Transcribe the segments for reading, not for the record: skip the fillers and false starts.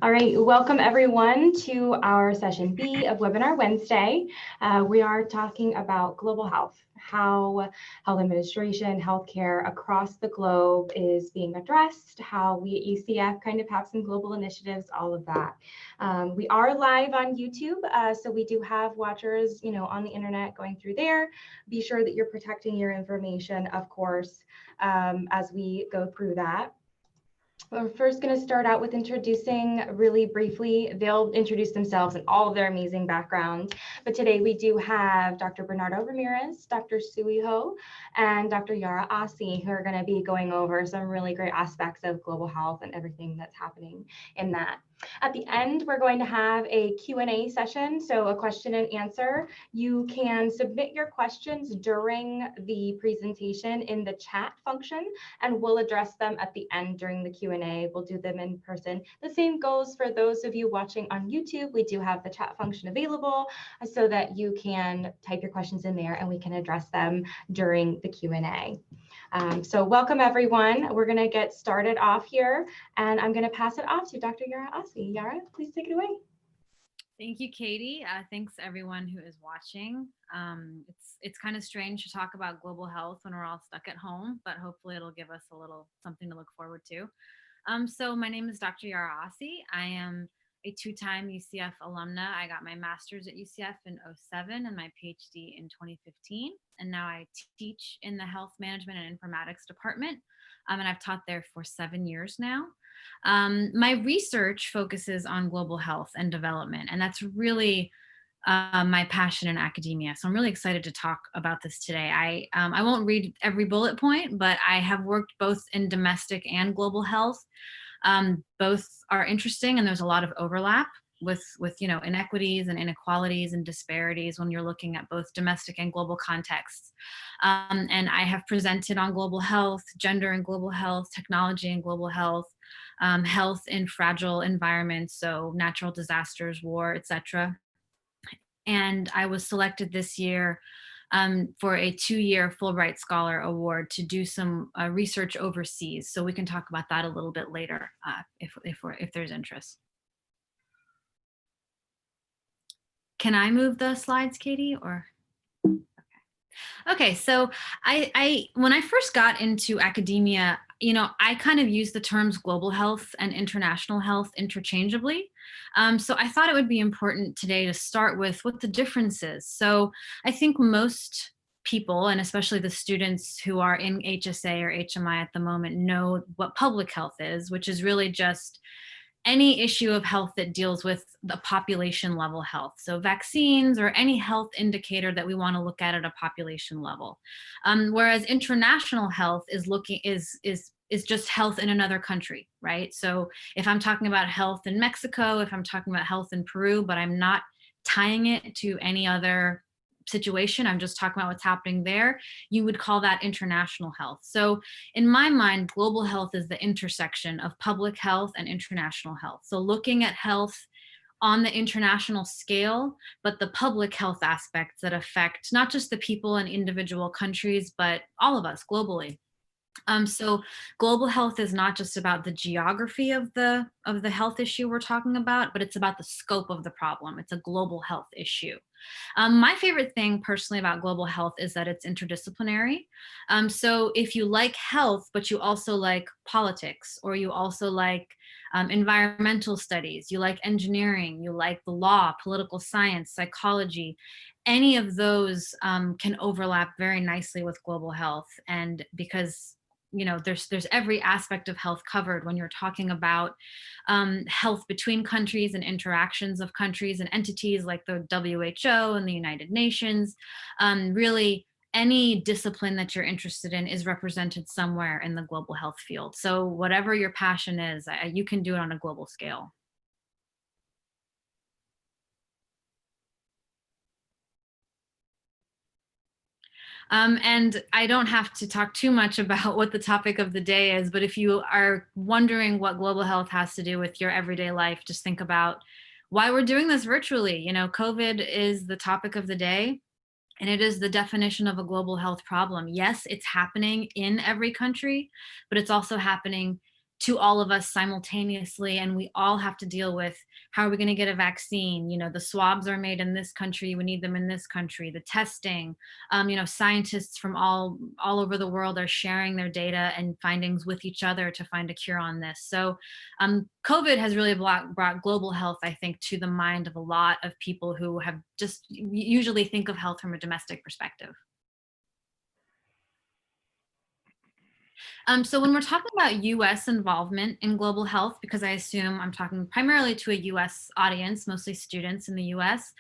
All right, welcome everyone to our session B of Webinar Wednesday. We are talking about global health, how health administration, healthcare across the globe is being addressed, how we at UCF kind of have some global initiatives, all of that. We are live on YouTube, so we do have watchers, on the internet going through there. Be sure that you're protecting your information, of course, as we go through that. We're first going to start out with introducing really briefly. They'll introduce themselves and all of their amazing backgrounds. But today we do have Dr. Bernardo Ramirez, Dr. Sui Ho, and Dr. Yara Asi, who are going to be going over some really great aspects of global health and everything that's happening in that. At the end, we're going to have a Q&A session, so a question and answer. You can submit your questions during the presentation in the chat function, and we'll address them at the end during the Q&A. We'll do them in person. The same goes for those of you watching on YouTube. We do have the chat function available so that you can type your questions in there and we can address them during the Q&A. So welcome everyone. We're gonna get started off here and I'm gonna pass it off to Dr. Yara Asi. Yara, please take it away. Thank you, Katie. Thanks everyone who is watching. It's kind of strange to talk about global health when we're all stuck at home, but hopefully it'll give us a little something to look forward to. So my name is Dr. Yara Asi. I am a two-time UCF alumna. I got my master's at UCF in 2007 and my PhD in 2015. And now I teach in the health management and informatics department. And I've taught there for 7 years now. My research focuses on global health and development, and that's really my passion in academia. So I'm really excited to talk about this today. I won't read every bullet point, but I have worked both in domestic and global health. Both are interesting, and there's a lot of overlap with inequities and inequalities and disparities when you're looking at both domestic and global contexts. And I have presented on global health, gender and global health, technology and global health, health in fragile environments, so natural disasters, war, etc. And I was selected this year for a 2-year Fulbright Scholar Award to do some research overseas. So we can talk about that a little bit later if there's interest. Can I move the slides, Katie, or? Okay, so when I first got into academia, I kind of used the terms global health and international health interchangeably. So I thought it would be important today to start with what the difference is. So I think most people, and especially the students who are in HSA or HMI at the moment, know what public health is, which is really just any issue of health that deals with the population level health. So vaccines or any health indicator that we want to look at a population level. Whereas international health is just health in another country, right? So if I'm talking about health in Mexico, if I'm talking about health in Peru, but I'm not tying it to any other situation, I'm just talking about what's happening there, you would call that international health. So in my mind, global health is the intersection of public health and international health. So looking at health on the international scale, but the public health aspects that affect not just the people in individual countries, but all of us globally. So global health is not just about the geography of the health issue we're talking about, but it's about the scope of the problem. It's a global health issue. My favorite thing personally about global health is that it's interdisciplinary. So if you like health, but you also like politics, or you also like environmental studies, you like engineering, you like the law, political science, psychology, any of those can overlap very nicely with global health. And because there's every aspect of health covered when you're talking about health between countries and interactions of countries and entities like the WHO and the United Nations. Really, any discipline that you're interested in is represented somewhere in the global health field. So whatever your passion is, you can do it on a global scale. And I don't have to talk too much about what the topic of the day is, but if you are wondering what global health has to do with your everyday life, just think about why we're doing this virtually. COVID is the topic of the day, and it is the definition of a global health problem. Yes, it's happening in every country, but it's also happening to all of us simultaneously, and we all have to deal with how are we going to get a vaccine. The swabs are made in this country, we need them in this country, the testing. Scientists from all over the world are sharing their data and findings with each other to find a cure on this. So COVID has really brought global health, I think, to the mind of a lot of people who have just usually think of health from a domestic perspective. So when we're talking about US involvement in global health, because I assume I'm talking primarily to a US audience, mostly students in the US,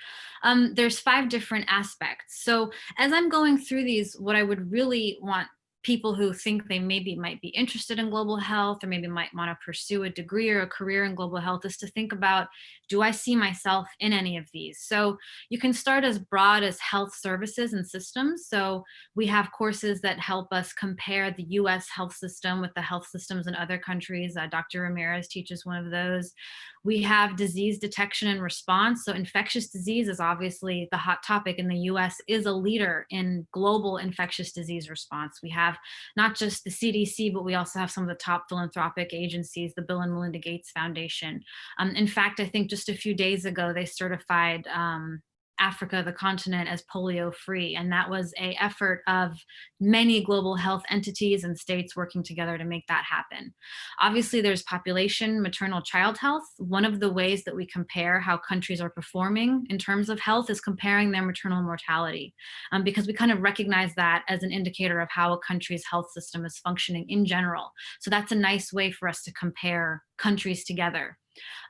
there's 5 different aspects. So as I'm going through these, what I would really want people who think they maybe might be interested in global health or maybe might want to pursue a degree or a career in global health is to think about, do I see myself in any of these? So you can start as broad as health services and systems. So we have courses that help us compare the US health system with the health systems in other countries. Dr. Ramirez teaches one of those. We have disease detection and response. So infectious disease is obviously the hot topic, and the US is a leader in global infectious disease response. We have not just the CDC, but we also have some of the top philanthropic agencies, the Bill and Melinda Gates Foundation. In fact, I think just a few days ago, they certified Africa, the continent, as polio free. And that was an effort of many global health entities and states working together to make that happen. Obviously, there's population, maternal child health. One of the ways that we compare how countries are performing in terms of health is comparing their maternal mortality, because we kind of recognize that as an indicator of how a country's health system is functioning in general. So that's a nice way for us to compare countries together.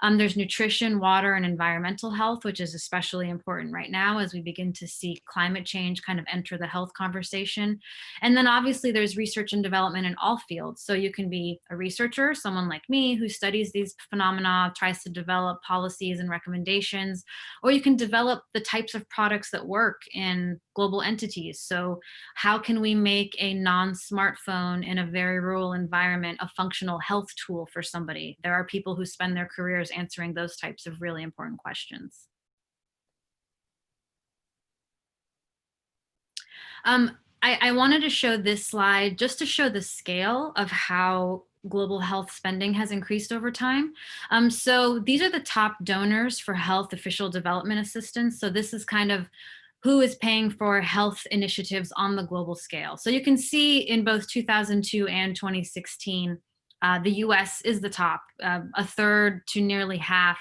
There's nutrition, water, and environmental health, which is especially important right now as we begin to see climate change kind of enter the health conversation. And then obviously there's research and development in all fields. So you can be a researcher, someone like me who studies these phenomena, tries to develop policies and recommendations, or you can develop the types of products that work in global entities. So how can we make a non-smartphone in a very rural environment a functional health tool for somebody? There are people who spend their careers answering those types of really important questions. I wanted to show this slide just to show the scale of how global health spending has increased over time. So these are the top donors for health official development assistance. So this is kind of who is paying for health initiatives on the global scale. So you can see in both 2002 and 2016, the US is the top, a third to nearly half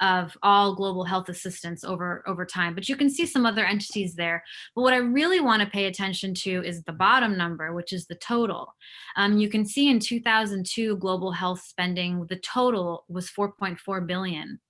of all global health assistance over time. But you can see some other entities there. But what I really want to pay attention to is the bottom number, which is the total. You can see in 2002 global health spending, the total was 4.4 billion.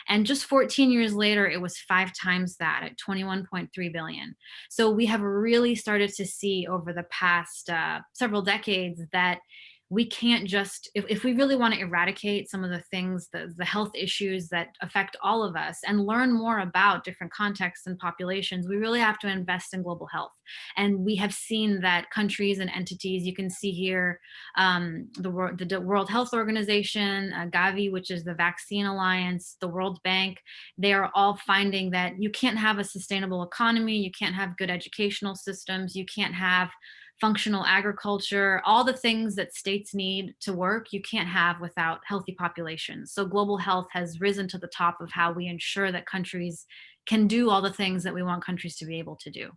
And just 14 years later, it was 5 times that at 21.3 billion. So we have really started to see over the past several decades that we can't just, if we really want to eradicate some of the things, the health issues that affect all of us and learn more about different contexts and populations, we really have to invest in global health. And we have seen that countries and entities, you can see here, the World Health Organization, Gavi, which is the Vaccine Alliance, the World Bank, they are all finding that you can't have a sustainable economy, you can't have good educational systems, you can't have functional agriculture, all the things that states need to work, you can't have without healthy populations. So global health has risen to the top of how we ensure that countries can do all the things that we want countries to be able to do.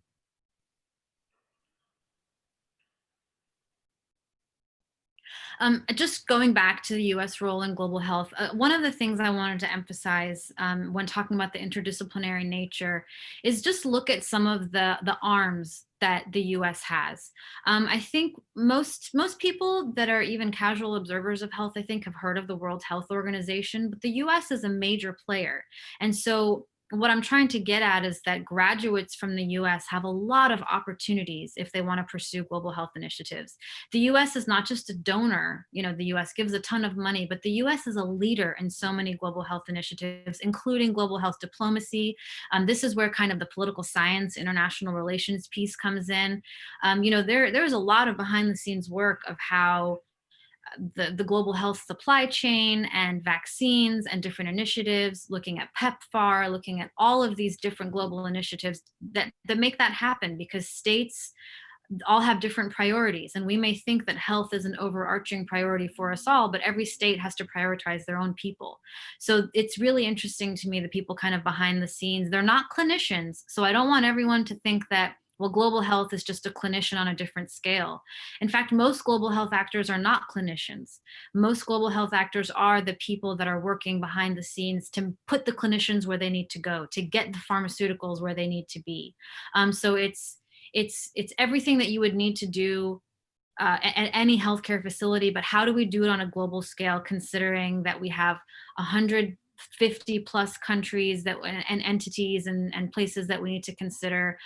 Just going back to the US role in global health, one of the things I wanted to emphasize when talking about the interdisciplinary nature is just look at some of the arms that the US has. I think most people that are even casual observers of health, I think, have heard of the World Health Organization, but the US is a major player. And so what I'm trying to get at is that graduates from the US have a lot of opportunities if they want to pursue global health initiatives. The US is not just a donor, the US gives a ton of money, but the US is a leader in so many global health initiatives, including global health diplomacy. This is where kind of the political science, international relations piece comes in. There's a lot of behind the scenes work of how the global health supply chain and vaccines and different initiatives, looking at PEPFAR, looking at all of these different global initiatives that make that happen, because states all have different priorities. And we may think that health is an overarching priority for us all, but every state has to prioritize their own people. So it's really interesting to me, the people kind of behind the scenes. They're not clinicians. So I don't want everyone to think that, well, global health is just a clinician on a different scale. In fact, most global health actors are not clinicians. Most global health actors are the people that are working behind the scenes to put the clinicians where they need to go, to get the pharmaceuticals where they need to be. So it's everything that you would need to do at any healthcare facility, but how do we do it on a global scale, considering that we have 150 plus countries that and entities and places that we need to consider.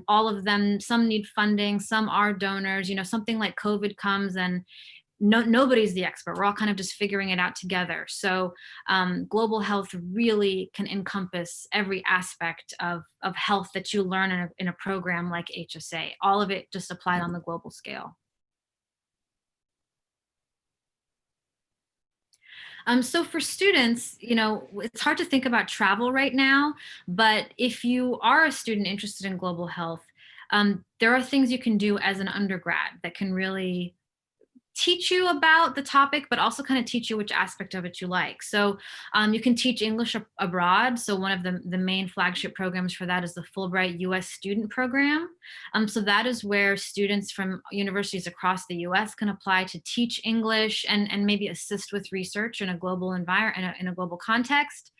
All of them, some need funding, some are donors. Something like COVID comes and nobody's the expert. We're all kind of just figuring it out together. So global health really can encompass every aspect of health that you learn in a program like HSA. All of it just applied on the global scale. So for students, it's hard to think about travel right now, but if you are a student interested in global health, there are things you can do as an undergrad that can really teach you about the topic, but also kind of teach you which aspect of it you like. So you can teach English abroad. So one of the main flagship programs for that is the Fulbright US Student Program. So that is where students from universities across the US can apply to teach English and maybe assist with research in a global environment, in a global context.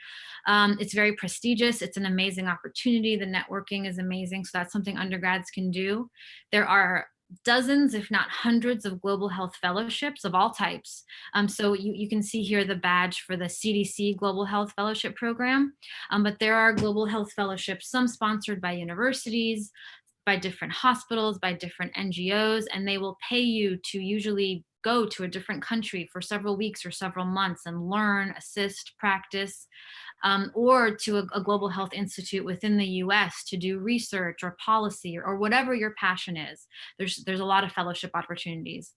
It's very prestigious. It's an amazing opportunity. The networking is amazing. So that's something undergrads can do. There are dozens, if not hundreds, of global health fellowships of all types. So you can see here the badge for the CDC Global Health Fellowship Program. But there are global health fellowships, some sponsored by universities, by different hospitals, by different NGOs, and they will pay you to usually go to a different country for several weeks or several months and learn, assist, practice, or to a global health institute within the US to do research or policy or whatever your passion is. There's a lot of fellowship opportunities.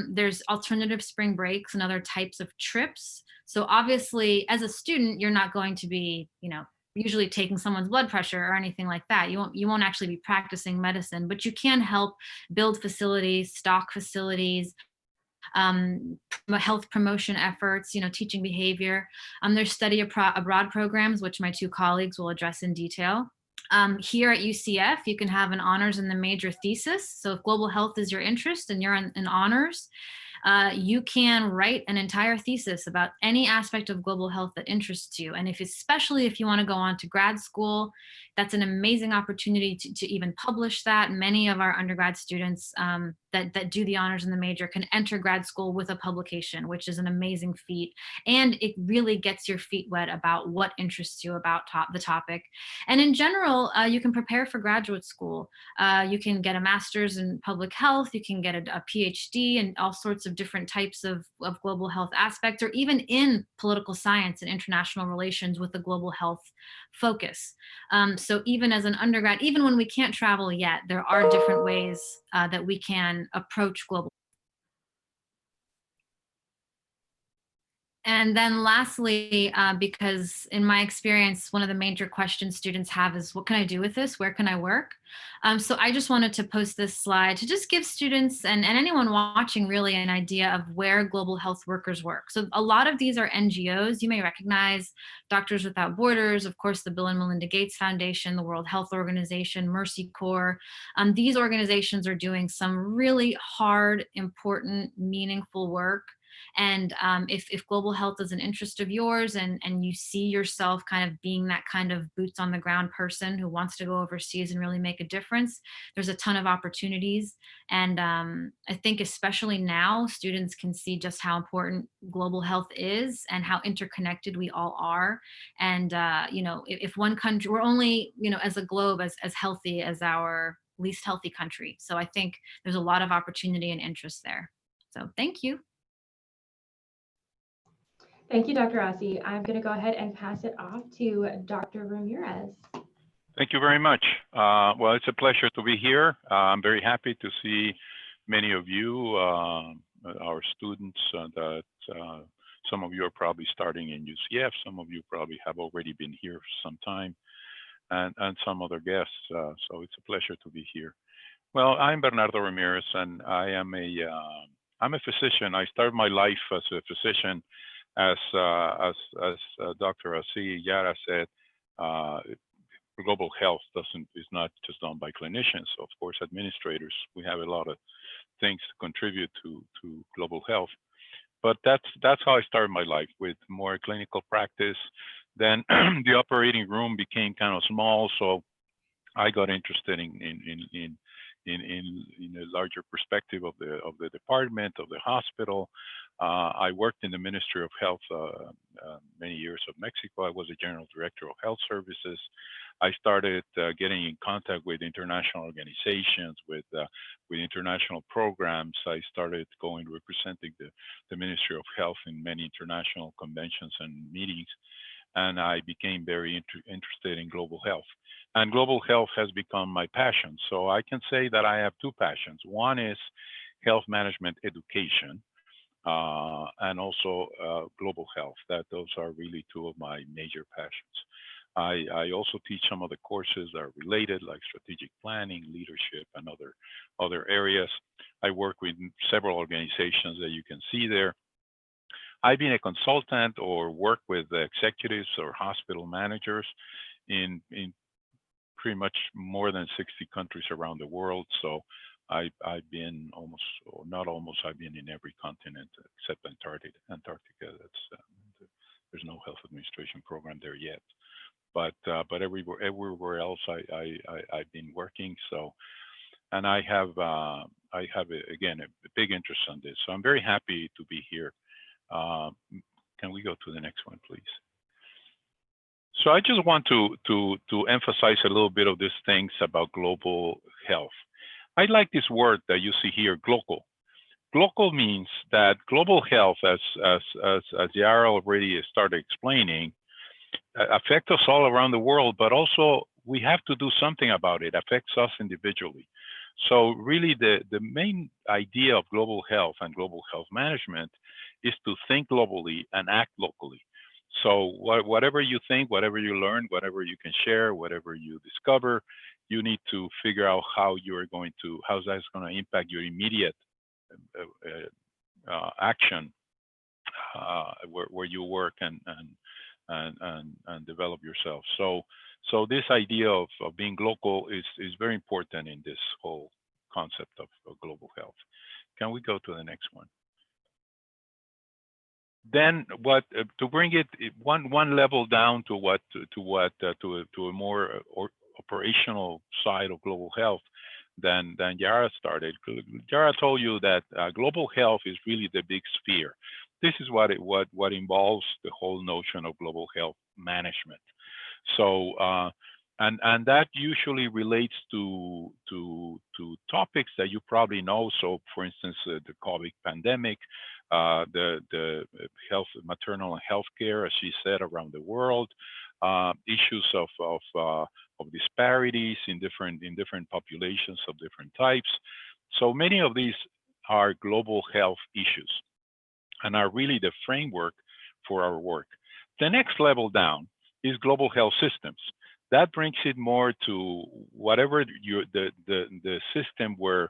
There's alternative spring breaks and other types of trips. So obviously, as a student, you're not going to be, usually taking someone's blood pressure or anything like that. You won't actually be practicing medicine, but you can help build facilities, stock facilities, health promotion efforts, teaching behavior. There's study abroad programs, which my two colleagues will address in detail. Here at UCF, you can have an honors in the major thesis. So if global health is your interest and you're in honors, you can write an entire thesis about any aspect of global health that interests you. And especially if you want to go on to grad school, that's an amazing opportunity to even publish that. Many of our undergrad students that do the honors in the major can enter grad school with a publication, which is an amazing feat. And it really gets your feet wet about what interests you about the topic. And in general, you can prepare for graduate school. You can get a master's in public health. You can get a PhD in all sorts of different types of global health aspects, or even in political science and international relations with a global health focus. So even as an undergrad, even when we can't travel yet, there are different ways that we can approach global. And then lastly, because in my experience, one of the major questions students have is, what can I do with this? Where can I work? So I just wanted to post this slide to just give students and anyone watching really an idea of where global health workers work. So a lot of these are NGOs. You may recognize Doctors Without Borders, of course, the Bill and Melinda Gates Foundation, the World Health Organization, Mercy Corps. These organizations are doing some really hard, important, meaningful work. And if global health is an interest of yours and you see yourself kind of being that kind of boots on the ground person who wants to go overseas and really make a difference, there's a ton of opportunities. And I think especially now, students can see just how important global health is and how interconnected we all are. And, if one country, we're only, as a globe, as healthy as our least healthy country. So I think there's a lot of opportunity and interest there. So thank you. Thank you, Dr. Rossi. I'm going to go ahead and pass it off to Dr. Ramirez. Thank you very much. Well, it's a pleasure to be here. I'm very happy to see many of you, our students, that some of you are probably starting in UCF. Some of you probably have already been here for some time, and some other guests. So it's a pleasure to be here. Well, I'm Bernardo Ramirez, and I'm a physician. I started my life as a physician, as Dr. Asi Yara said. Uh, Global health doesn't is not just done by clinicians. Of course, administrators, we have a lot of things to contribute to global health. But that's how I started my life, with more clinical practice. Then the operating room became kind of small, so I got interested in a larger perspective of the department, of the hospital. I worked in the Ministry of Health many years of Mexico. I was the general director of health services. I started getting in contact with international organizations, with international programs. I started going representing the Ministry of Health in many international conventions and meetings, and I became very interested in global health. And global health has become my passion. So I can say that I have two passions. One is health management education, and also global health. That those are really two of my major passions. I also teach some of the courses that are related, like strategic planning, leadership, and other areas. I work with several organizations that you can see there. I've been a consultant or worked with executives or hospital managers in pretty much more than 60 countries around the world. So I've been almost, or not almost, I've been in every continent except Antarctica. That's there's no health administration program there yet. But everywhere else I've been working. So, and I have again a big interest on this. So I'm very happy to be here. Uh, can we go to the next one, please? So I just want to emphasize a little bit of these things about global health. I like this word that you see here, global. Global means that global health, as Yara already started explaining, affects us all around the world, but also we have to do something about it. Affects us individually. So really, the main idea of global health and global health management is to think globally and act locally. So whatever you think, whatever you learn, whatever you can share, whatever you discover, you need to figure out how how that's going to impact your immediate action, where you work and develop yourself. So this idea of being local is very important in this whole concept of global health. Can we go to the next one? Then what to bring it one level down to a more operational side of global health than Yara started. Yara told you that global health is really the big sphere. This is what involves the whole notion of global health management. So and that usually relates to topics that you probably know. So for instance, the COVID pandemic, the health, maternal and health care, as she said, around the world, issues of disparities in different populations of different types. So many of these are global health issues and are really the framework for our work. The next level down is global health systems. That brings it more to whatever the system where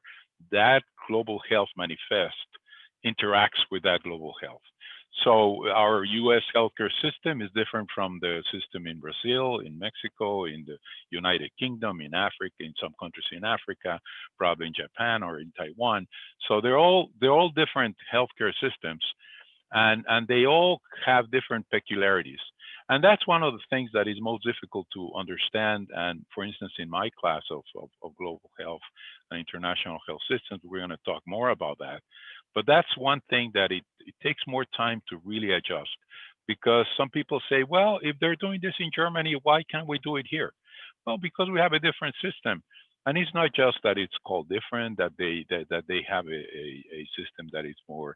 that global health manifest interacts with that global health. So our U.S. healthcare system is different from the system in Brazil, in Mexico, in the United Kingdom, in Africa, in some countries in Africa, probably in Japan or in Taiwan. So they're all different healthcare systems, and they all have different peculiarities. And that's one of the things that is most difficult to understand. And for instance, in my class of global health and international health systems, we're going to talk more about that. But that's one thing that it takes more time to really adjust, because some people say, well, if they're doing this in Germany, why can't we do it here? Well, because we have a different system. And it's not just that it's called different, that they have a system that is more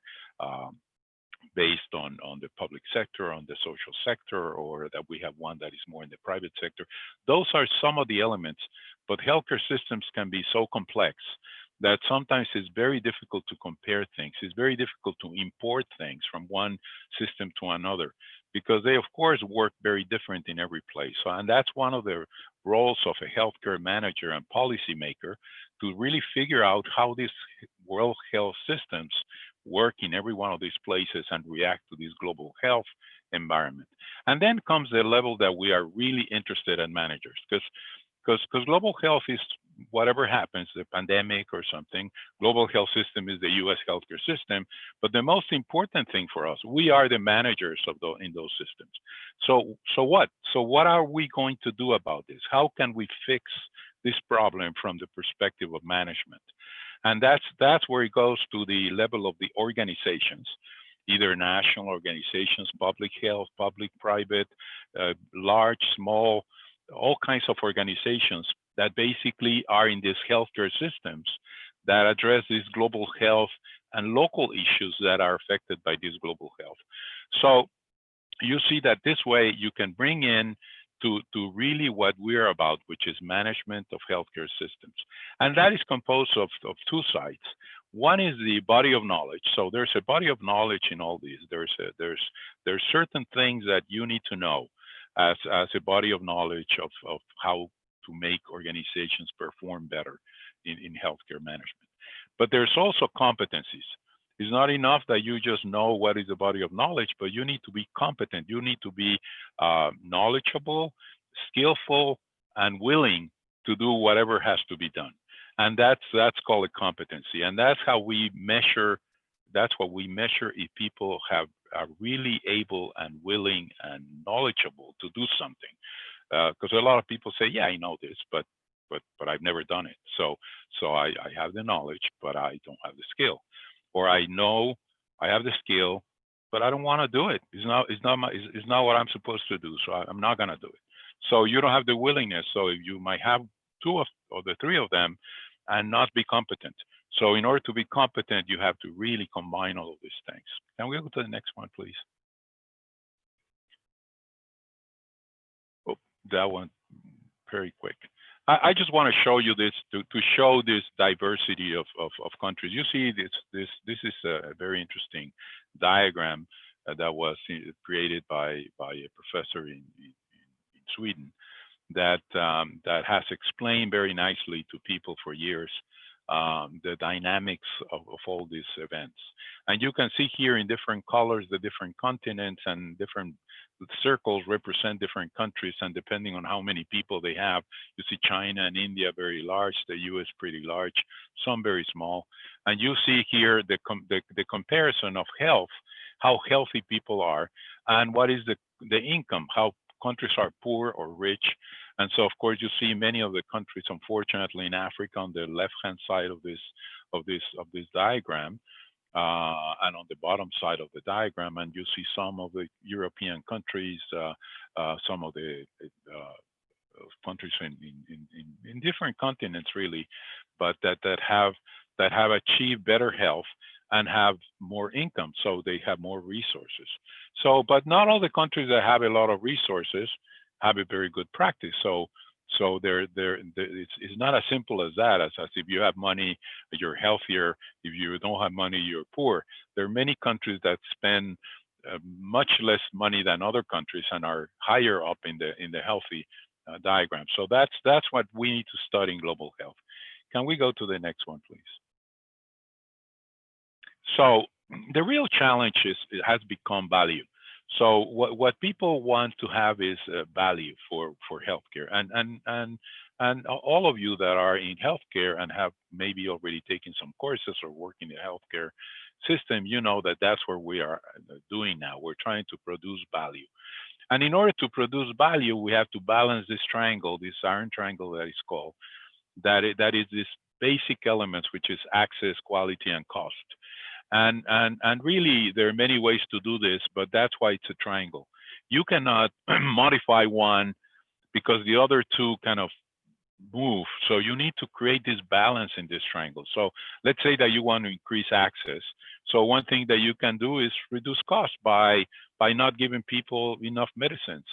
based on the public sector, on the social sector, or that we have one that is more in the private sector. Those are some of the elements, but healthcare systems can be so complex that sometimes it's very difficult to compare things. It's very difficult to import things from one system to another, because they, of course, work very different in every place. So, and that's one of the roles of a healthcare manager and policymaker, to really figure out how these world health systems work in every one of these places and react to this global health environment. And then comes the level that we are really interested in managers, because global health is whatever happens, the pandemic or something. Global health system is the U.S. healthcare system, but the most important thing for us, we are the managers of in those systems. So what? So what are we going to do about this? How can we fix this problem from the perspective of management? And that's where it goes to the level of the organizations, either national organizations, public health, public, private, large, small, all kinds of organizations that basically are in these healthcare systems that address these global health and local issues that are affected by this global health. So you see that this way you can bring in to really what we're about, which is management of healthcare systems. And that is composed of two sides. One is the body of knowledge. So there's a body of knowledge in all these. There's certain things that you need to know as a body of knowledge of how to make organizations perform better in healthcare management. But there's also competencies. It's not enough that you just know what is a body of knowledge, but you need to be competent. You need to be knowledgeable, skillful, and willing to do whatever has to be done. And that's called a competency. And that's how we measure, that's what we measure if people are really able and willing and knowledgeable to do something. Because a lot of people say, yeah, I know this, but I've never done it. So I have the knowledge, but I don't have the skill. Or I know I have the skill, but I don't want to do it. It's not what I'm supposed to do. So I'm not going to do it. So you don't have the willingness. So you might have two of or the three of them and not be competent. So in order to be competent, you have to really combine all of these things. Can we go to the next one, please? Oh, that one, very quick. I just want to show you this to show this diversity of countries. You see, this is a very interesting diagram that was created by a professor in Sweden that has explained very nicely to people for years the dynamics of all these events. And you can see here in different colors the different continents, and different circles represent different countries, and depending on how many people they have, you see China and India very large, the US pretty large, some very small. And you see here the comparison of health, how healthy people are, and what is the income, how countries are poor or rich. And so, of course, you see many of the countries, unfortunately, in Africa on the left-hand side of this diagram, and on the bottom side of the diagram, and you see some of the European countries, some of the countries in different continents, really, but that have achieved better health and have more income, so they have more resources. So, but not all the countries that have a lot of resources have a very good practice. So it's not as simple as that. As if you have money, you're healthier. If you don't have money, you're poor. There are many countries that spend much less money than other countries and are higher up in the healthy diagram. So that's what we need to study in global health. Can we go to the next one, please? So the real challenge has become value. So what people want to have is value for healthcare, and all of you that are in healthcare and have maybe already taken some courses or work in the healthcare system, you know that that's where we are doing now. We're trying to produce value, and in order to produce value, we have to balance this triangle, this iron triangle that is called, that is this basic elements, which is access, quality, and cost. And really, there are many ways to do this, but that's why it's a triangle. You cannot modify one because the other two kind of move. So you need to create this balance in this triangle. So let's say that you want to increase access. So one thing that you can do is reduce cost by not giving people enough medicines.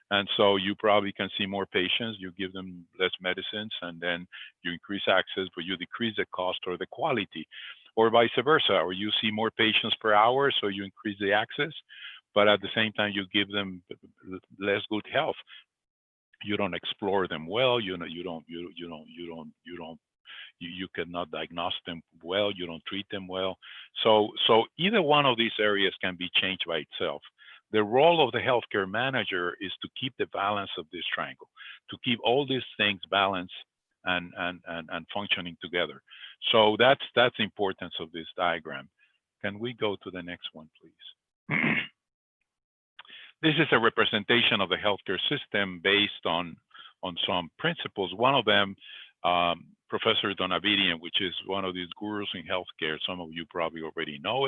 And so you probably can see more patients, you give them less medicines, and then you increase access, but you decrease the cost or the quality. Or vice versa, or you see more patients per hour, so you increase the access, but at the same time you give them less good health. You don't explore them well. You don't you cannot diagnose them well, you don't treat them well. So either one of these areas can be changed by itself. The role of the healthcare manager is to keep the balance of this triangle, to keep all these things balanced and functioning together. So that's the importance of this diagram. Can we go to the next one, please? This is a representation of the healthcare system based on some principles. One of them, Professor Donavidian, which is one of these gurus in healthcare. Some of you probably already know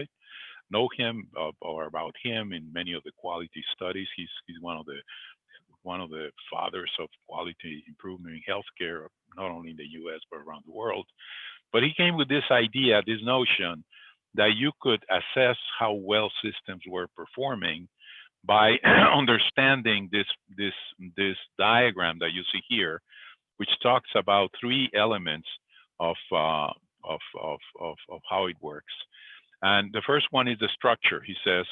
him or about him in many of the quality studies. He's one of the fathers of quality improvement in healthcare, not only in the U.S. but around the world. But he came with this idea, this notion that you could assess how well systems were performing by understanding this diagram that you see here, which talks about three elements of how it works. And the first one is the structure. He says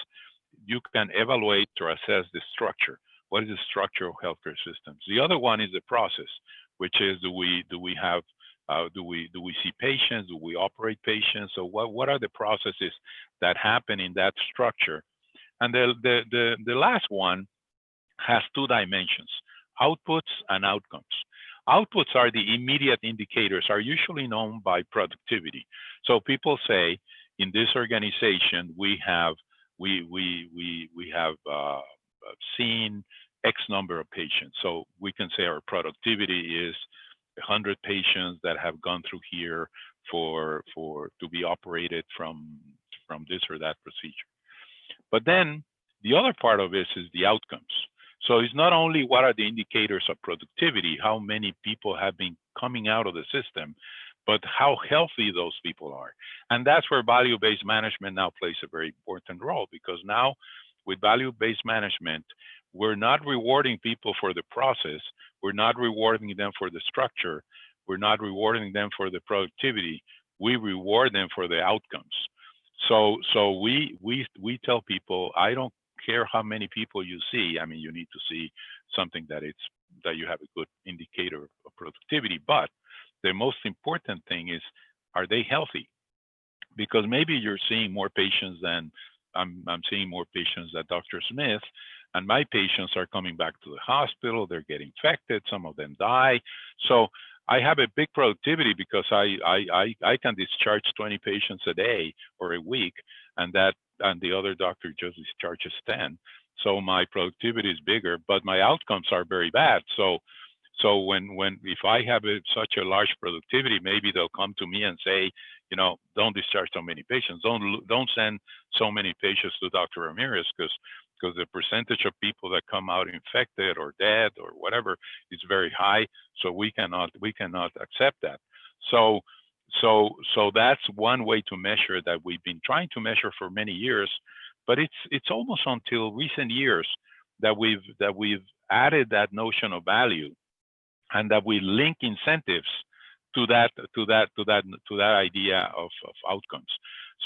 you can evaluate or assess the structure. What is the structure of healthcare systems? The other one is the process, which is do we see patients? Do we operate patients? So what are the processes that happen in that structure? And the last one has two dimensions, outputs and outcomes. Outputs are the immediate indicators, are usually known by productivity. So people say, in this organization, we have seen X number of patients. So we can say our productivity is 100 patients that have gone through here to be operated from this or that procedure. But then the other part of this is the outcomes. So it's not only what are the indicators of productivity, how many people have been coming out of the system, but how healthy those people are. And that's where value-based management now plays a very important role, because now with value-based management, we're not rewarding people for the process, we're not rewarding them for the structure, we're not rewarding them for the productivity, we reward them for the outcomes. So we tell people, I don't care how many people you see. I mean, you need to see something that you have a good indicator of productivity, but the most important thing is, are they healthy? Because maybe you're seeing more patients than I'm seeing more patients than Dr. Smith, and my patients are coming back to the hospital, they're getting infected, some of them die. So I have a big productivity because I can discharge 20 patients a day or a week, and the other doctor just discharges 10. So my productivity is bigger, but my outcomes are very bad. So if I have such a large productivity, maybe they'll come to me and say, don't discharge so many patients, don't send so many patients to Dr. Ramirez, because the percentage of people that come out infected or dead or whatever is very high. So we cannot accept that. So that's one way to measure that we've been trying to measure for many years, but it's almost until recent years that we've added that notion of value, and that we link incentives to that idea of outcomes.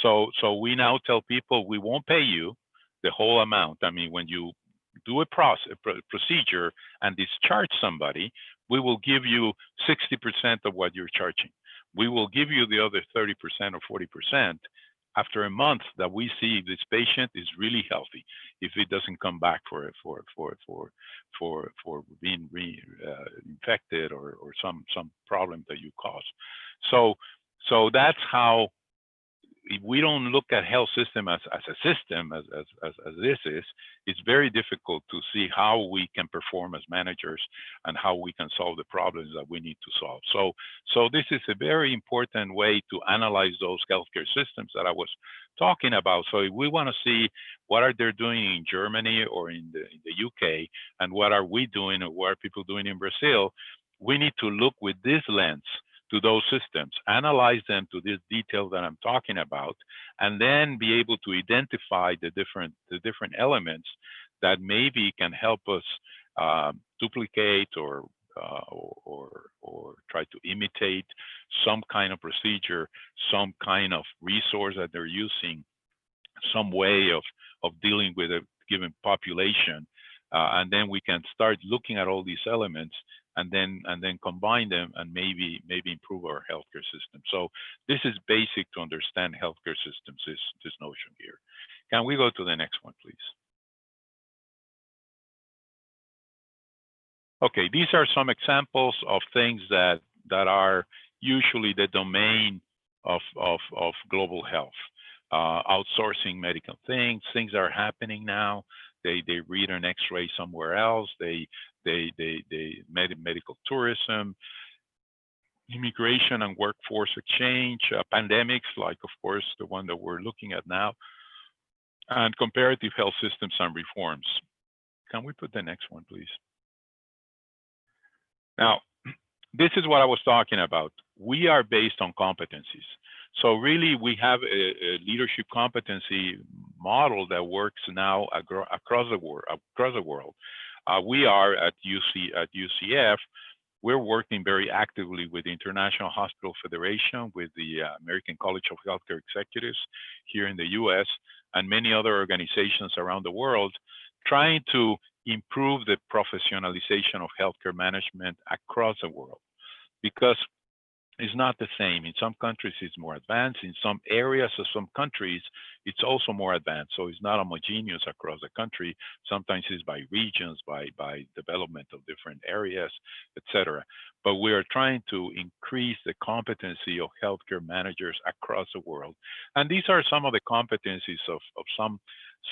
So we now tell people we won't pay you the whole amount. I mean, when you do a procedure and discharge somebody, we will give you 60% of what you're charging. We will give you the other 30% or 40% after a month that we see this patient is really healthy, if it doesn't come back for being infected or some problem that you cause. So that's how we don't look at health system as a system as this is. It's very difficult to see how we can perform as managers and how we can solve the problems that we need to solve. So this is a very important way to analyze those healthcare systems that I was talking about. So if we want to see what are they doing in Germany or in the UK, and what are we doing, or what are people doing in Brazil, we need to look with this lens to those systems, analyze them to this detail that I'm talking about, and then be able to identify the different elements that maybe can help us duplicate or try to imitate some kind of procedure, some kind of resource that they're using, some way of dealing with a given population. And then we can start looking at all these elements and then combine them and maybe improve our healthcare system. So this is basic to understand healthcare systems, this notion here. Can we go to the next one, please? Okay, these are some examples of things that are usually the domain of global health. Outsourcing medical things are happening now. They read an X-ray somewhere else. They medical tourism, immigration and workforce exchange, pandemics, like of course the one that we're looking at now, and comparative health systems and reforms. Can we put the next one, please? Now, this is what I was talking about. We are based on competencies. So really, we have a leadership competency model that works now across the world. We are at UCF. We're working very actively with the International Hospital Federation, with the American College of Healthcare Executives here in the US, and many other organizations around the world, trying to improve the professionalization of healthcare management across the world. Because it's not the same. In some countries, it's more advanced. In some areas of some countries, it's also more advanced. So it's not homogeneous across the country. Sometimes it's by regions, by development of different areas, etc. But we are trying to increase the competency of healthcare managers across the world. And these are some of the competencies of some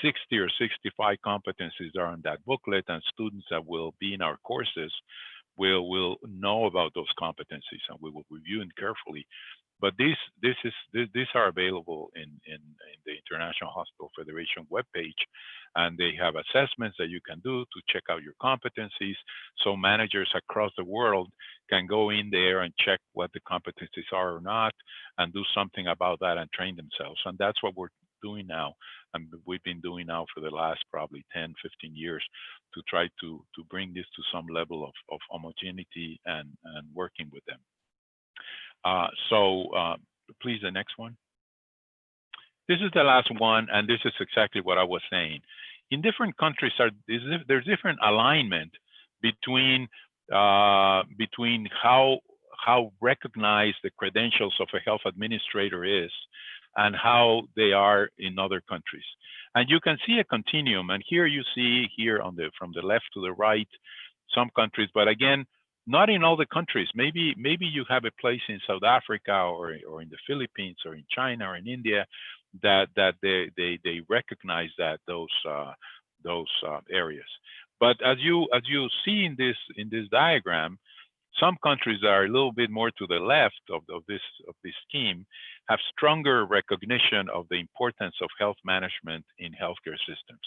60 or 65 competencies that are in that booklet, and students that will be in our courses will know about those competencies, and we will review them carefully. But these are available in the International Hospital Federation webpage, and they have assessments that you can do to check out your competencies. So managers across the world can go in there and check what the competencies are or not, and do something about that and train themselves. And that's what we're doing now, and we've been doing now for the last probably 10, 15 years to try to bring this to some level of homogeneity and working with them. Please, the next one. This is the last one, and this is exactly what I was saying. In different countries, there's different alignment between how recognized the credentials of a health administrator is and how they are in other countries. And you can see a continuum. And here you see here from the left to the right, some countries, but again, not in all the countries. Maybe you have a place in South Africa or in the Philippines or in China or in India that they recognize those areas. But as you see in this diagram, some countries that are a little bit more to the left of this scheme have stronger recognition of the importance of health management in healthcare systems.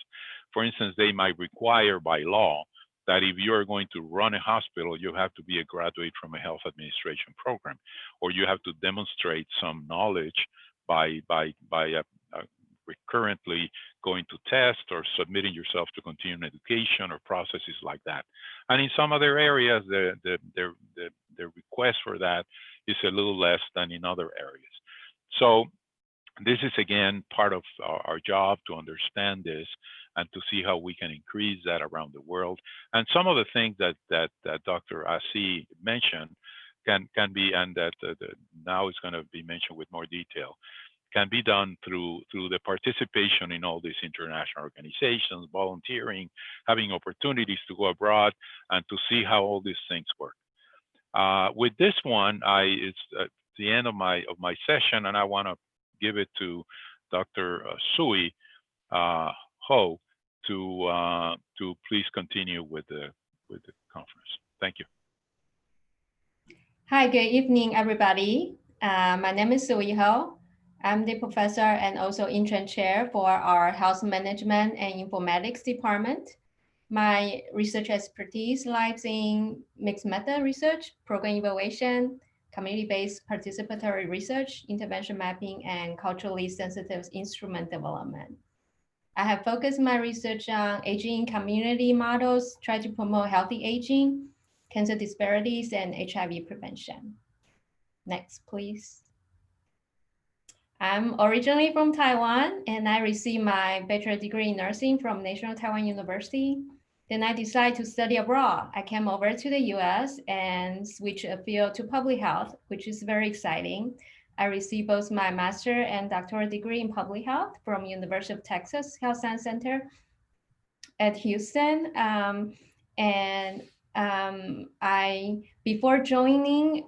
For instance, they might require by law that if you're going to run a hospital, you have to be a graduate from a health administration program, or you have to demonstrate some knowledge by recurrently going to test or submitting yourself to continuing education or processes like that. And in some other areas, the request for that is a little less than in other areas. So this is again part of our job to understand this and to see how we can increase that around the world. And some of the things that Dr. Asi mentioned can be, and that now is going to be mentioned with more detail, can be done through the participation in all these international organizations, volunteering, having opportunities to go abroad and to see how all these things work. With this one, it's at the end of my session, and I want to give it to Dr. Sui Ho to please continue with the conference. Thank you. Hi, good evening, everybody. My name is Sui Ho. I'm the professor and also interim chair for our health management and informatics department. My research expertise lies in mixed method research, program evaluation, community-based participatory research, intervention mapping, and culturally sensitive instrument development. I have focused my research on aging community models, try to promote healthy aging, cancer disparities, and HIV prevention. Next, please. I'm originally from Taiwan, and I received my bachelor degree in nursing from National Taiwan University. Then I decided to study abroad. I came over to the US and switched a field to public health, which is very exciting. I received both my master and doctoral degree in public health from University of Texas Health Science Center at Houston. And before joining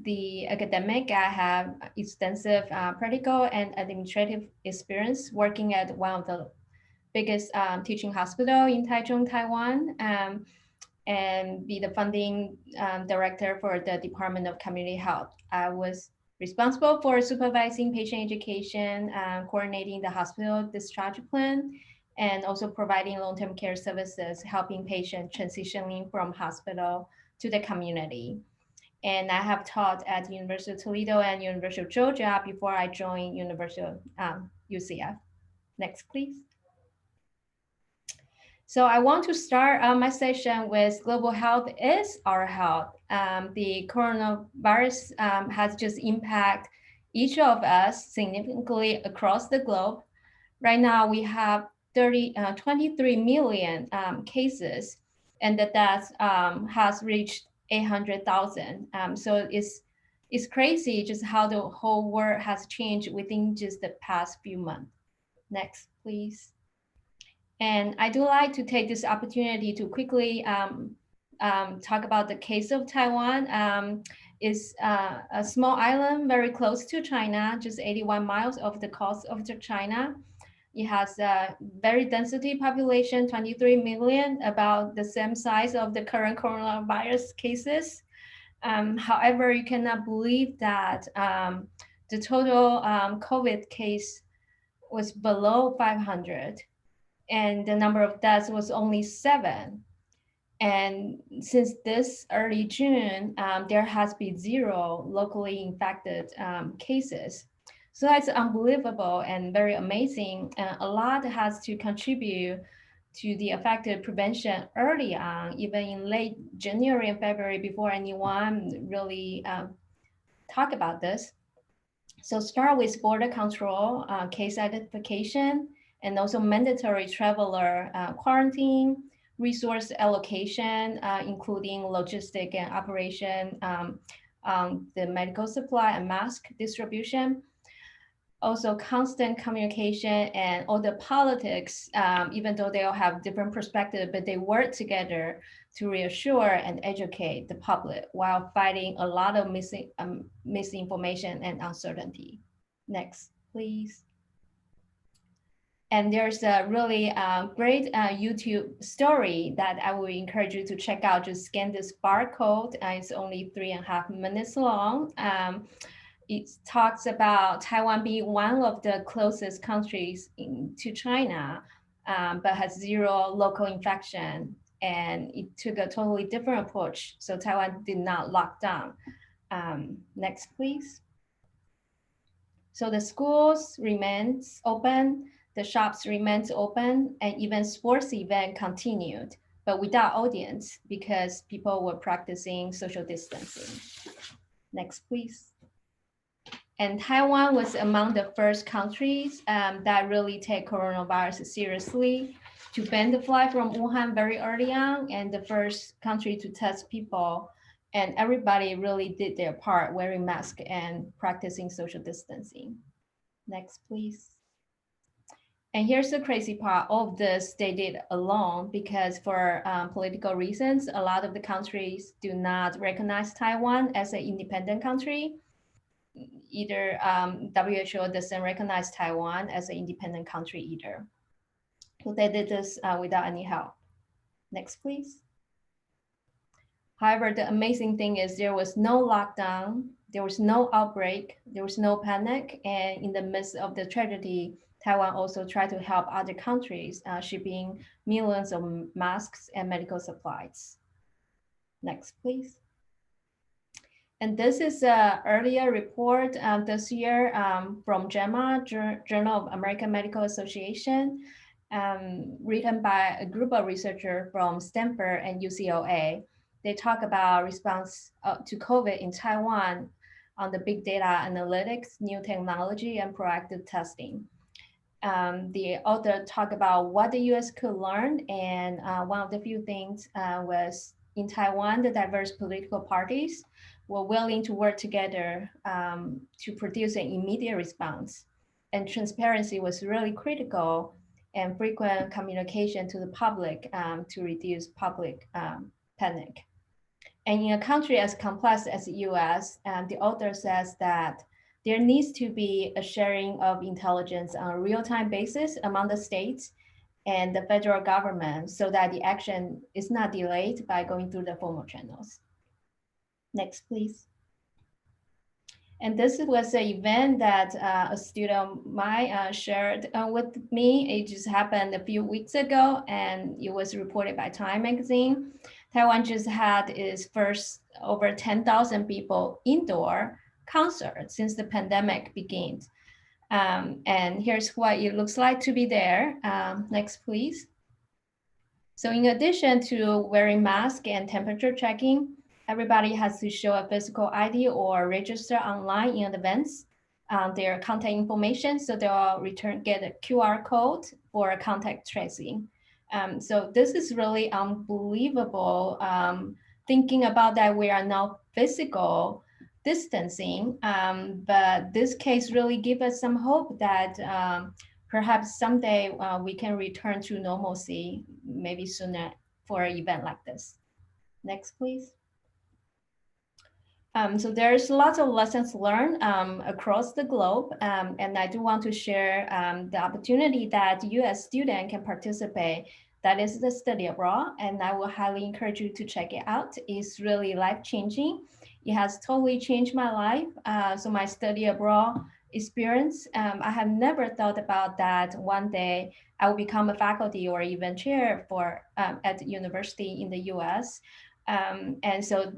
the academic, I have extensive practical and administrative experience working at one of the biggest teaching hospital in Taichung, Taiwan, and be the funding director for the Department of Community Health. I was responsible for supervising patient education, coordinating the hospital discharge plan, and also providing long-term care services, helping patients transitioning from hospital to the community. And I have taught at University of Toledo and University of Georgia before I joined University of UCF. Next, please. So I want to start my session with global health is our health. The coronavirus has just impacted each of us significantly across the globe. Right now we have 23 million cases, and the death has reached 800,000. So it's crazy just how the whole world has changed within just the past few months. Next, please. And I do like to take this opportunity to quickly talk about the case of Taiwan. It's a small island very close to China, just 81 miles off the coast of China. It has a very density population, 23 million, about the same size of the current coronavirus cases. However, you cannot believe that the total COVID case was below 500. And the number of deaths was only 7. And since this early June, there has been 0 locally infected cases. So that's unbelievable and very amazing. A lot has to contribute to the effective prevention early on, even in late January and February, before anyone really talk about this. So start with border control, case identification, and also mandatory traveler quarantine, resource allocation, including logistic and operation, the medical supply and mask distribution. Also constant communication and all the politics, even though they all have different perspectives, but they work together to reassure and educate the public while fighting a lot of misinformation and uncertainty. Next, please. And there's a really great YouTube story that I would encourage you to check out. Just scan this barcode. It's only 3.5 minutes long. It talks about Taiwan being one of the closest countries to China, but has 0 local infection. And it took a totally different approach. So Taiwan did not lock down. Next, please. So the schools remains open, the shops remains open, and even sports event continued, but without audience because people were practicing social distancing. Next, please. And Taiwan was among the first countries that really take coronavirus seriously, to ban the flight from Wuhan very early on, and the first country to test people. And everybody really did their part, wearing masks and practicing social distancing. Next, please. And here's the crazy part. All of this they did alone because for political reasons, a lot of the countries do not recognize Taiwan as an independent country. Either WHO doesn't recognize Taiwan as an independent country either. So they did this without any help. Next, please. However, the amazing thing is there was no lockdown, there was no outbreak, there was no panic. And in the midst of the tragedy, Taiwan also tried to help other countries, shipping millions of masks and medical supplies. Next, please. And this is an earlier report this year from JAMA, Journal of American Medical Association, written by a group of researchers from Stanford and UCLA. They talk about response to COVID in Taiwan on the big data analytics, new technology, and proactive testing. The author talked about what the US could learn, and one of the few things was in Taiwan, the diverse political parties were willing to work together to produce an immediate response. And transparency was really critical, and frequent communication to the public to reduce public panic. And in a country as complex as the US, the author says that there needs to be a sharing of intelligence on a real-time basis among the states and the federal government so that the action is not delayed by going through the formal channels. Next, please. And this was an event that a student of mine shared with me. It just happened a few weeks ago, and it was reported by Time magazine. Taiwan just had its first over 10,000 people indoor concert since the pandemic began. And here's what it looks like to be there. Next, please. So in addition to wearing masks and temperature checking, everybody has to show a physical ID or register online in advance their contact information. So they'll get a QR code for contact tracing. So this is really unbelievable. Thinking about that, we are now physical distancing, but this case really gives us some hope that perhaps someday we can return to normalcy, maybe sooner for an event like this. Next, please. So there's lots of lessons learned across the globe, and I do want to share the opportunity that US student can participate. That is the study abroad, and I will highly encourage you to check it out. It's really life-changing. It has totally changed my life. So my study abroad experience, I have never thought about that one day I will become a faculty or even chair for at the university in the US. And so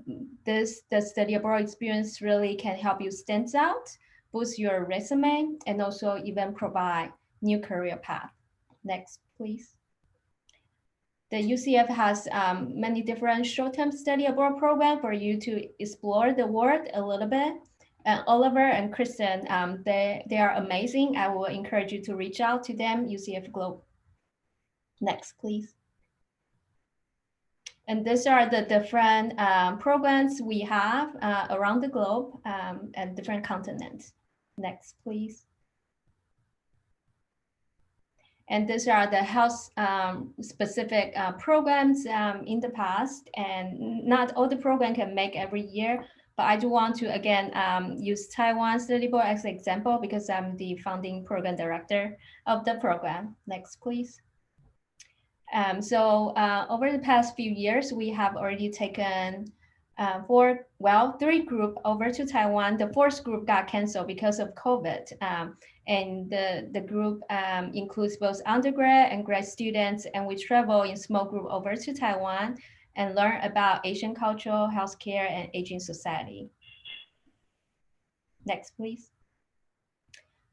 the study abroad experience really can help you stand out, boost your resume, and also even provide new career path. Next, please. The UCF has many different short-term study abroad programs for you to explore the world a little bit. Oliver and Kristen, they are amazing. I will encourage you to reach out to them, UCF Globe. Next, please. And these are the different programs we have around the globe and different continents. Next, please. And these are the health specific programs in the past, and not all the program can make every year, but I do want to, again, use Taiwan Study Board as an example because I'm the founding program director of the program. Next, please. So over the past few years, we have already taken 3 groups over to Taiwan. The 4th group got canceled because of COVID. And the group includes both undergrad and grad students, and we travel in small group over to Taiwan and learn about Asian culture, healthcare, and aging society. Next, please.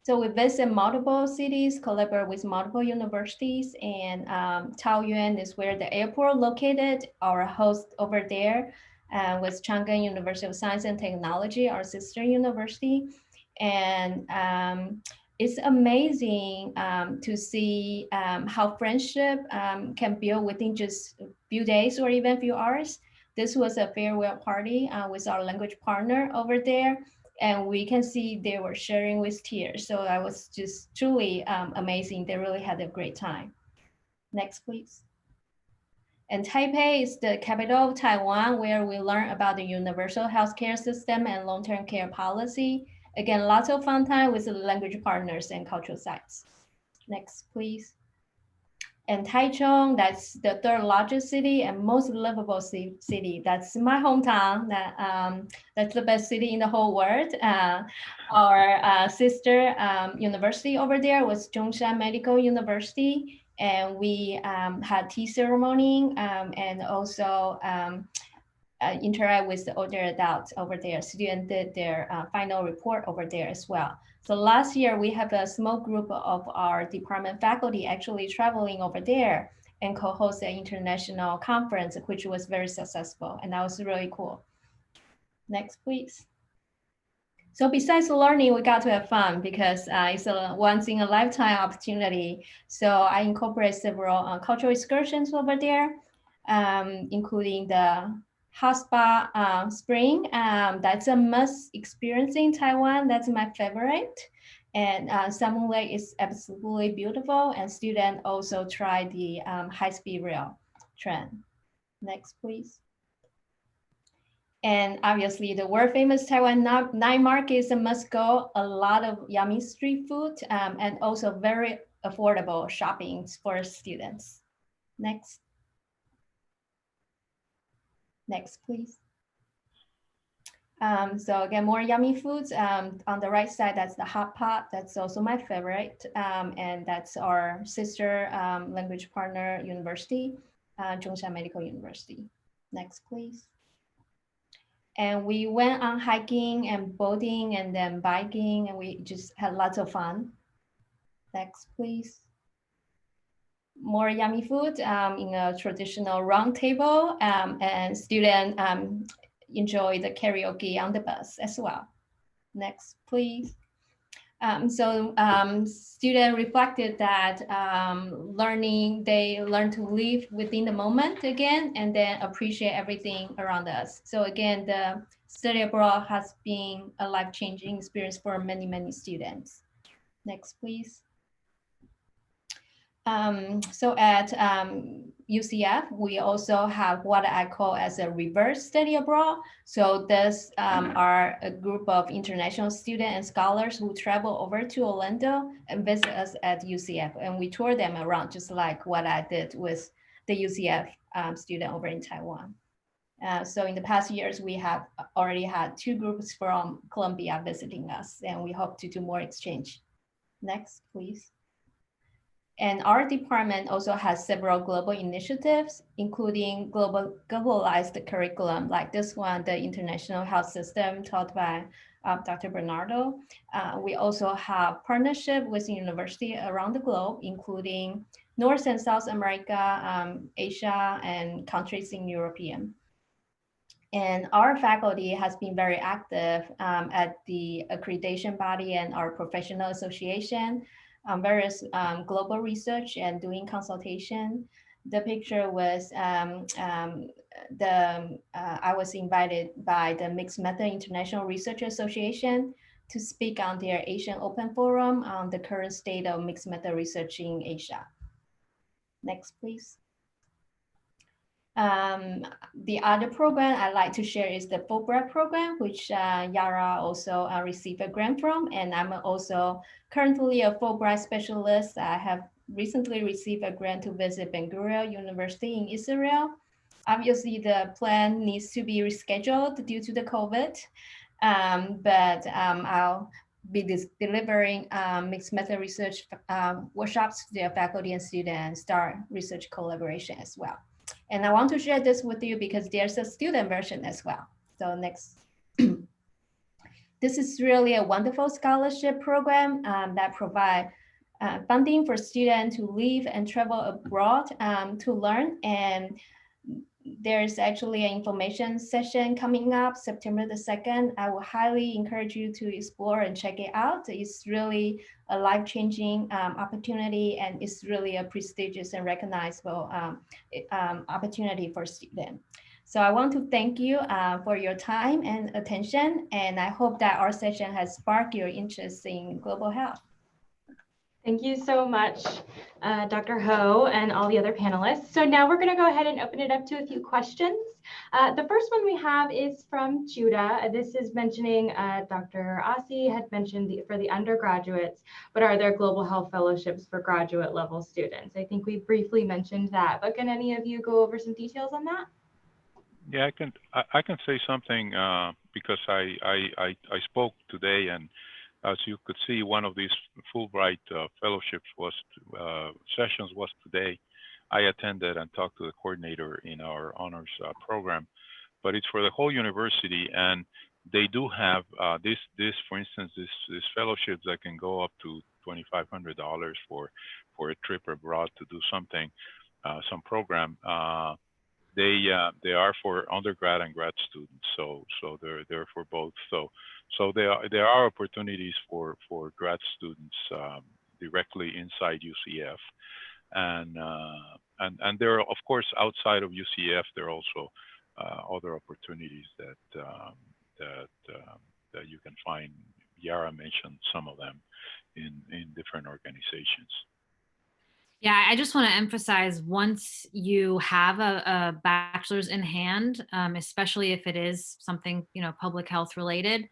So we visit multiple cities, collaborate with multiple universities, and Taoyuan is where the airport located. Our host over there was Chang'an University of Science and Technology, our sister university. And it's amazing to see how friendship can build within just a few days or even a few hours. This was a farewell party with our language partner over there. And we can see they were sharing with tears. So that was just truly amazing. They really had a great time. Next, please. And Taipei is the capital of Taiwan, where we learn about the universal healthcare system and long-term care policy. Again, lots of fun time with the language partners and cultural sites. Next, please. And Taichung, that's the 3rd largest city and most livable city. That's my hometown. That's the best city in the whole world. Our sister university over there was Zhongshan Medical University. And we had tea ceremony and also interact with the older adults over there. Students did their final report over there as well. So last year, we have a small group of our department faculty actually traveling over there and co-host an international conference, which was very successful. And that was really cool. Next, please. So besides learning, we got to have fun because it's a once in a lifetime opportunity. So I incorporate several cultural excursions over there, including the hot spa spring. That's a must experience in Taiwan. That's my favorite. And Salmon Lake is absolutely beautiful. And students also try the high-speed rail train. Next, please. And obviously the world famous Taiwan night market is a must go. A lot of yummy street food and also very affordable shopping for students. Next. Next, please. So again, more yummy foods. On the right side, that's the hot pot. That's also my favorite. And that's our sister language partner university, Zhongshan Medical University. Next, please. And we went on hiking and boating and then biking, and we just had lots of fun. Next, please. More yummy food in a traditional round table, and students enjoy the karaoke on the bus as well. Next, please. Students reflected that they learn to live within the moment again, and then appreciate everything around us. So again, the study abroad has been a life-changing experience for many, many students. Next, please. So at UCF, we also have what I call as a reverse study abroad. So this are a group of international students and scholars who travel over to Orlando and visit us at UCF. And we tour them around, just like what I did with the UCF student over in Taiwan. So in the past years, we have already had 2 groups from Columbia visiting us, and we hope to do more exchange. Next, please. And our department also has several global initiatives, including globalized curriculum, like this one, the International Health System taught by Dr. Bernardo. We also have partnership with universities around the globe, including North and South America, Asia, and countries in European. And our faculty has been very active at the accreditation body and our professional association, various global research and doing consultation. The picture was I was invited by the Mixed Method International Research Association to speak on their Asian Open Forum on the current state of mixed method research in Asia. Next, please. The other program I'd like to share is the Fulbright program, which Yara also received a grant from, and I'm also currently a Fulbright specialist. I have recently received a grant to visit Ben Gurion University in Israel. Obviously, the plan needs to be rescheduled due to the COVID, but I'll be delivering mixed method research workshops to their faculty and students, start research collaboration as well. And I want to share this with you because there's a student version as well. So next. This is really a wonderful scholarship program that provide funding for students to live and travel abroad to learn. And there's actually an information session coming up September the 2nd. I will highly encourage you to explore and check it out. It's really a life-changing opportunity, and it's really a prestigious and recognizable opportunity for students. So I want to thank you for your time and attention, and I hope that our session has sparked your interest in global health. Thank you so much, Dr. Ho and all the other panelists. So now we're going to go ahead and open it up to a few questions. The first one we have is from Judah. This is mentioning Dr. Asi had mentioned for the undergraduates, but are there global health fellowships for graduate level students? I think we briefly mentioned that, but can any of you go over some details on that? Yeah, I can say something because I spoke today, and as you could see, one of these Fulbright fellowships sessions was today. I attended and talked to the coordinator in our honors program, but it's for the whole university, and they do have for instance, this fellowships that can go up to $2,500 for a trip abroad to do something, some program. they are for undergrad and grad students, so they're for both. So there are opportunities for grad students directly inside UCF, and there are, of course, outside of UCF there are also other opportunities that you can find. Yara mentioned some of them in different organizations. Yeah, I just want to emphasize, once you have a bachelor's in hand, especially if it is something, public health related,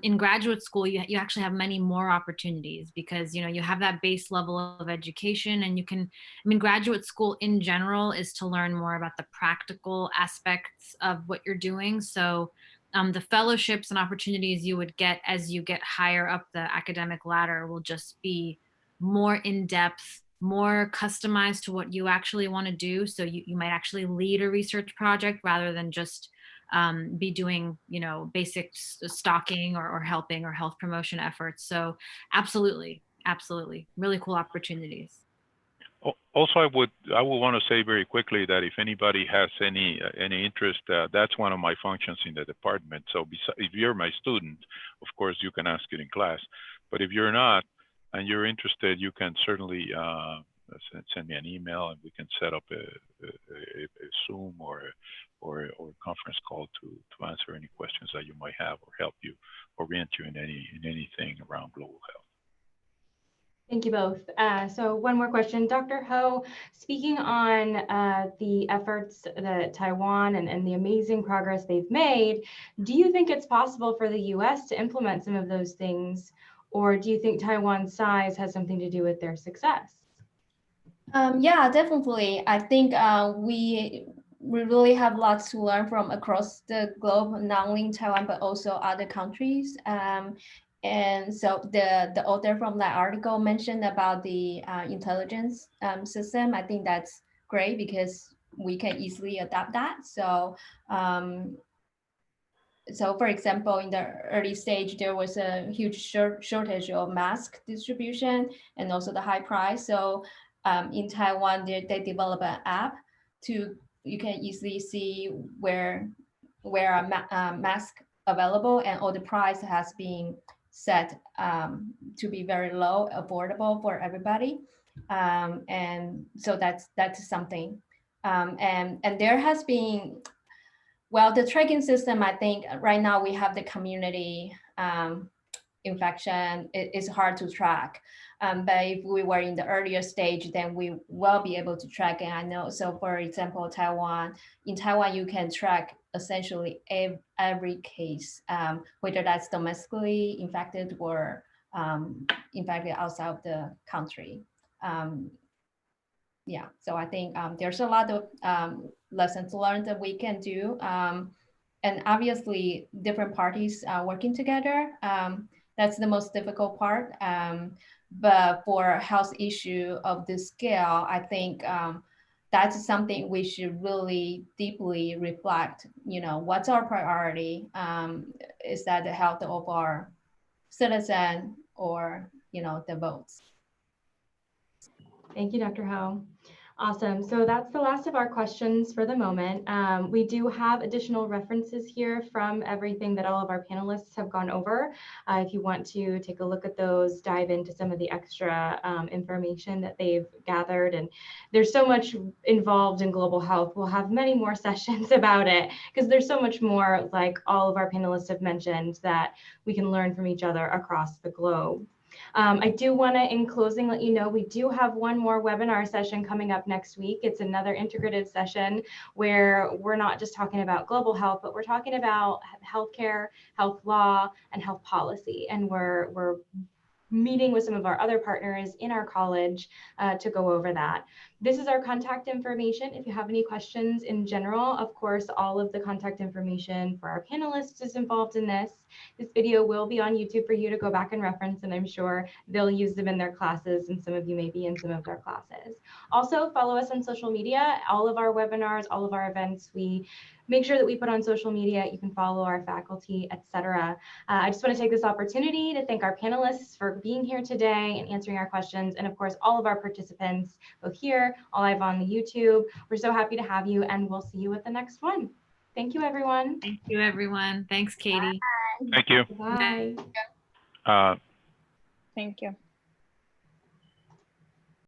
in graduate school, you actually have many more opportunities because, you have that base level of education, and graduate school in general is to learn more about the practical aspects of what you're doing. So the fellowships and opportunities you would get as you get higher up the academic ladder will just be more in-depth, more customized to what you actually want to do. So you might actually lead a research project rather than just be doing, basic stalking or helping or health promotion efforts. So absolutely, really cool opportunities. Also, I would want to say very quickly that if anybody has any interest, that's one of my functions in the department. So if you're my student, of course you can ask it in class. But if you're not and you're interested, you can certainly send me an email, and we can set up a Zoom or conference call to answer any questions that you might have, or help you, orient you in anything around global health. Thank you both. So one more question, Dr. Ho, speaking on the efforts that Taiwan and the amazing progress they've made, do you think it's possible for the US to implement some of those things, or do you think Taiwan's size has something to do with their success? Yeah, definitely. I think we really have lots to learn from across the globe, not only in Taiwan, but also other countries. And so the author from that article mentioned about the intelligence system. I think that's great because we can easily adapt that. So for example, in the early stage, there was a huge shortage of mask distribution and also the high price. So in Taiwan, they developed an app you can easily see where a mask available, and all the price has been set to be very low, affordable for everybody. And so that's something. And there has been, well, the tracking system, I think right now we have the community infection. It's hard to track. But if we were in the earlier stage, then we will be able to track. And I know, so for example, in Taiwan, you can track essentially every case, whether that's domestically infected or infected outside of the country. Yeah, so I think there's a lot of lessons learned that we can do. And obviously different parties working together, that's the most difficult part. But for a health issue of this scale, I think that's something we should really deeply reflect. What's our priority? Is that the health of our citizen, or the votes? Thank you, Dr. Ho. Awesome. So that's the last of our questions for the moment. We do have additional references here from everything that all of our panelists have gone over. If you want to take a look at those, dive into some of the extra information that they've gathered. And there's so much involved in global health. We'll have many more sessions about it because there's so much more, like all of our panelists have mentioned, that we can learn from each other across the globe. I do want to, in closing, let you know we do have one more webinar session coming up next week. It's another integrative session where we're not just talking about global health, but we're talking about healthcare, health law, and health policy. And we're meeting with some of our other partners in our college to go over that. This is our contact information. If you have any questions in general, of course, all of the contact information for our panelists is involved in this. This video will be on YouTube for you to go back and reference, and I'm sure they'll use them in their classes, and some of you may be in some of their classes. Also, follow us on social media. All of our webinars, all of our events, we make sure that we put on social media. You can follow our faculty, etc. I just want to take this opportunity to thank our panelists for being here today and answering our questions, and of course, all of our participants, both here Twitter, all live on the YouTube. We're so happy to have you, and we'll see you at the next one. Thank you, everyone. Thank you, everyone. Thanks, Katie. Thank you. Bye. Uh, Thank you.